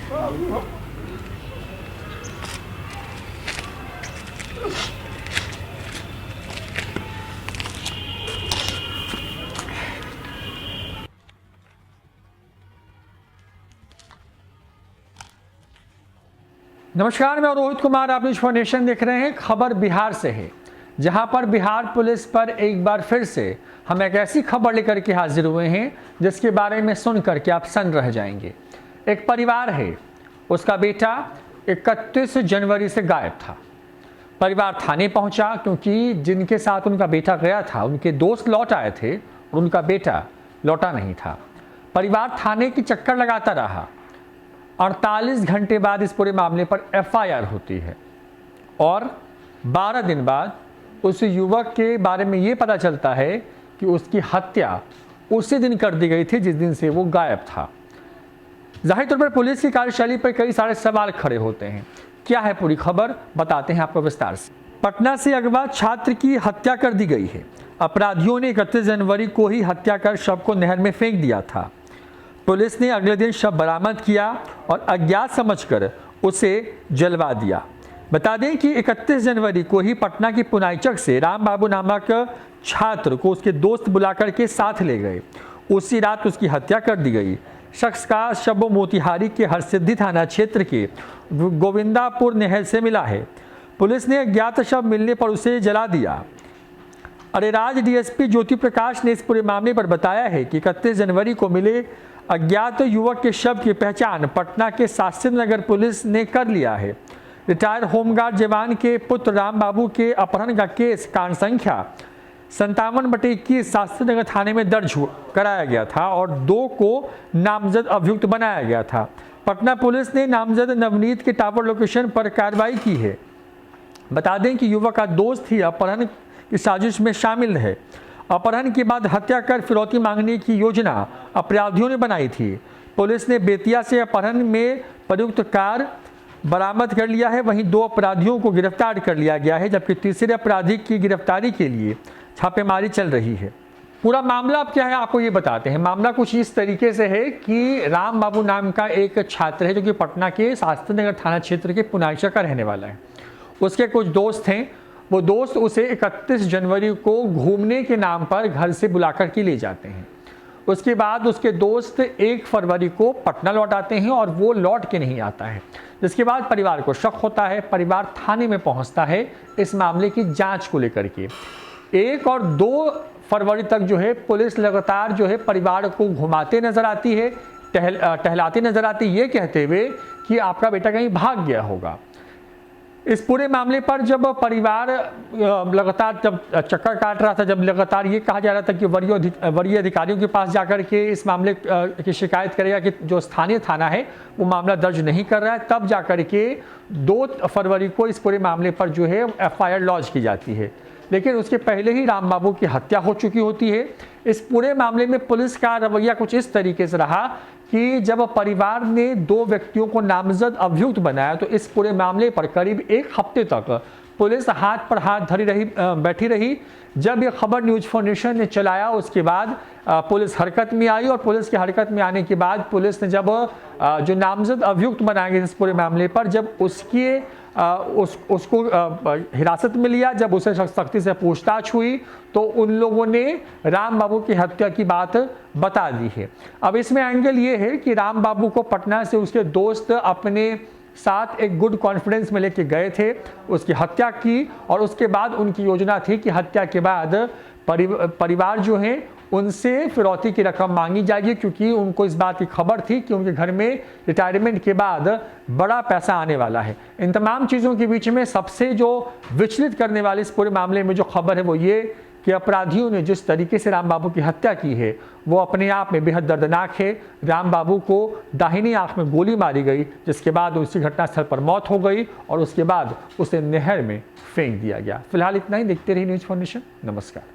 नमस्कार, मैं रोहित कुमार, आप न्यूज़ फॉर नेशन देख रहे हैं। खबर बिहार से है, जहां पर बिहार पुलिस पर एक बार फिर से हम एक ऐसी खबर लेकर के हाजिर हुए हैं जिसके बारे में सुन करके आप सन्न रह जाएंगे। एक परिवार है, उसका बेटा 31 जनवरी से गायब था। परिवार थाने पहुंचा क्योंकि जिनके साथ उनका बेटा गया था उनके दोस्त लौट आए थे और उनका बेटा लौटा नहीं था। परिवार थाने की चक्कर लगाता रहा। 48 घंटे बाद इस पूरे मामले पर एफआईआर होती है और 12 दिन बाद उस युवक के बारे में ये पता चलता है कि उसकी हत्या उसी दिन कर दी गई थी जिस दिन से वो गायब था। जाहिर तौर पर पुलिस की कार्यशैली पर कई सारे सवाल खड़े होते हैं। क्या है पूरी खबर, बताते हैं आपको विस्तार से। पटना से अगवा छात्र की हत्या कर दी गई है। अपराधियों ने 31 जनवरी को ही हत्या कर शव को नहर में फेंक दिया था। पुलिस ने अगले दिन शव बरामद किया और अज्ञात समझकर उसे जलवा दिया। बता दें कि 31 जनवरी को ही पटना की पुनाईचक से राम बाबू नामक छात्र को उसके दोस्त बुलाकर के साथ ले गए। उसी रात उसकी हत्या कर दी गई। शख्स का शव मोतिहारी के हरसिद्धि थाना क्षेत्र के गोविंदापुर नहर से मिला है। पुलिस ने अज्ञात शव मिलने पर उसे जला दिया। अरेराज डीएसपी ज्योति प्रकाश ने इस पूरे मामले पर बताया है कि 31 जनवरी को मिले अज्ञात युवक के शव की पहचान पटना के शास्त्री नगर पुलिस ने कर लिया है। रिटायर्ड होमगार्ड जवान के पुत्र राम बाबू के अपहरण का केस कांड संख्या 57/21 शास्त्री नगर थाने में दर्ज कराया गया था और 2 को नामजद अभियुक्त बनाया गया था। पटना पुलिस ने नामजद नवनीत के टावर लोकेशन पर कार्रवाई की है। बता दें कि युवक का दोस्त ही अपहरण की साजिश में शामिल है। अपहरण के बाद हत्या कर फिरौती मांगने की योजना अपराधियों ने बनाई थी। पुलिस ने बेतिया से अपहरण में प्रयुक्त कार बरामद कर लिया है। वहीं 2 अपराधियों को गिरफ्तार कर लिया गया है, जबकि तीसरे अपराधी की गिरफ्तारी के लिए छापेमारी चल रही है। पूरा मामला अब क्या है आपको ये बताते हैं। मामला कुछ इस तरीके से है कि राम बाबू नाम का एक छात्र है जो कि पटना के शास्त्री नगर थाना क्षेत्र के पुनाईचक का रहने वाला है। उसके कुछ दोस्त हैं। वो दोस्त उसे 31 जनवरी को घूमने के नाम पर घर से बुलाकर के ले जाते हैं। उसके बाद उसके दोस्त 1 फरवरी को पटना लौट आते हैं और वो लौट के नहीं आता है, जिसके बाद परिवार को शक होता है। परिवार थाने में पहुंचता है इस मामले की जांच को लेकर के। 1 और 2 फरवरी तक जो है पुलिस लगातार जो है परिवार को घुमाते नजर आती है, टहलाते नजर आती है, ये कहते हुए कि आपका बेटा कहीं भाग गया होगा। इस पूरे मामले पर जब परिवार लगातार जब चक्कर काट रहा था, जब लगातार ये कहा जा रहा था कि वरीय अधिकारियों के पास जाकर के इस मामले की शिकायत करेगा कि जो स्थानीय थाना है वो मामला दर्ज नहीं कर रहा है, तब जाकर के 2 फरवरी को इस पूरे मामले पर जो है एफआईआर लॉन्च की जाती है। लेकिन उसके पहले ही राम बाबू की हत्या हो चुकी होती है। इस पूरे मामले में पुलिस का रवैया कुछ इस तरीके से रहा कि जब परिवार ने 2 व्यक्तियों को नामजद अभियुक्त बनाया तो इस पूरे मामले पर करीब 1 हफ्ते तक पुलिस हाथ पर हाथ धरी बैठी रही। जब ये खबर न्यूज़ फॉर नेशन ने चलाया उसके बाद पुलिस हरकत में आई और पुलिस की हरकत में आने के बाद पुलिस ने जब जो नामजद अभियुक्त बनाए गए इस पूरे मामले पर जब उसको हिरासत में लिया, जब उसे सख्ती से पूछताछ हुई तो उन लोगों ने राम बाबू की हत्या की बात बता दी है। अब इसमें एंगल ये है कि राम बाबू को पटना से उसके दोस्त अपने साथ एक गुड कॉन्फिडेंस में लेके गए थे, उसकी हत्या की और उसके बाद उनकी योजना थी कि हत्या के बाद परिवार जो है उनसे फिरौती की रकम मांगी जाएगी, क्योंकि उनको इस बात की खबर थी कि उनके घर में रिटायरमेंट के बाद बड़ा पैसा आने वाला है। इन तमाम चीज़ों के बीच में सबसे जो विचलित करने वाली इस पूरे मामले में जो खबर है वो ये कि अपराधियों ने जिस तरीके से राम बाबू की हत्या की है वो अपने आप में बेहद दर्दनाक है। राम बाबू को दाहिनी आंख में गोली मारी गई, जिसके बाद उसी घटनास्थल पर मौत हो गई और उसके बाद उसे नहर में फेंक दिया गया। फिलहाल इतना ही। देखते रहिए न्यूज़ फॉर नेशन। नमस्कार।